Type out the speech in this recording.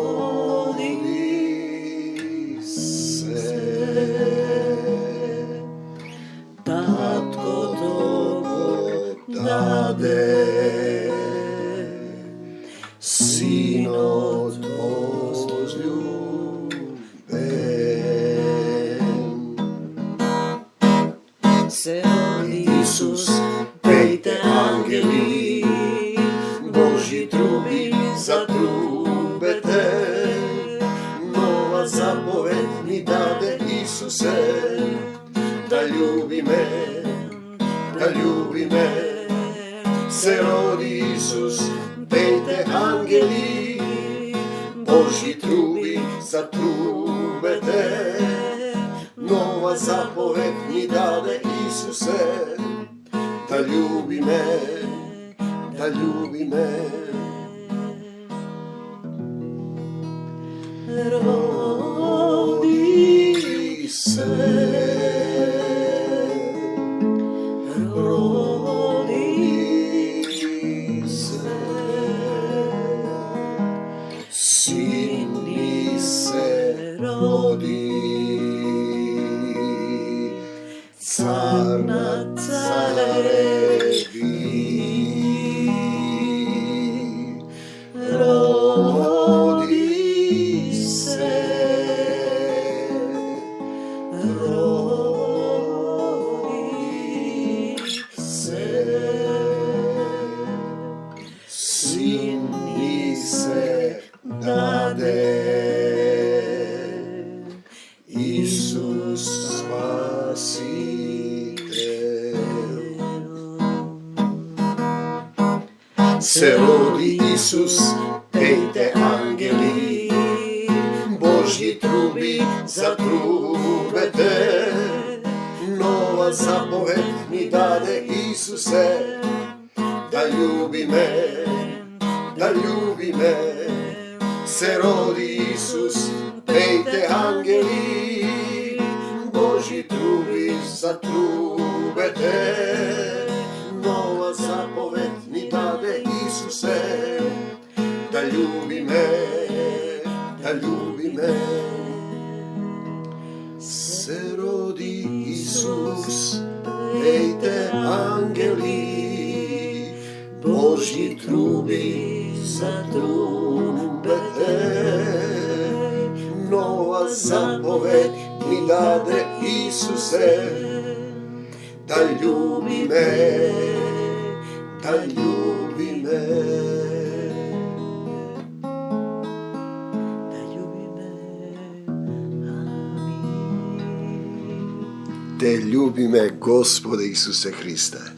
rodi se, Tatko Bog dade, Sino se rodi Isus, pejte angeli, Božji trubi zatrubete, nova zapoved mi dade Isuse, da ljubi me, se rodi Isus, pejte angeli, Božji trubi zatrubete, nova zapoved mi dade Isuse, da ljubi me, rodi se, sin mi se rodi, car nad carevi, rodi se, sin mi se dade, Isus Spasitelj. Se rodi Isus, pejte angeli, Božji trubi zatrubete, nova zapoved mi dade Isuse, da ljubi me, se rodi Isus, pejte angeli, Božji trubi zatrubete, nova zapoved mi dade Isuse, da ljubi me, se rodi Isus, pejte angeli, Božji trubi zatrubete, nova zapoved mi dade Isuse, da ljubi me, Te ljubi me, Gospode Isuse Hriste.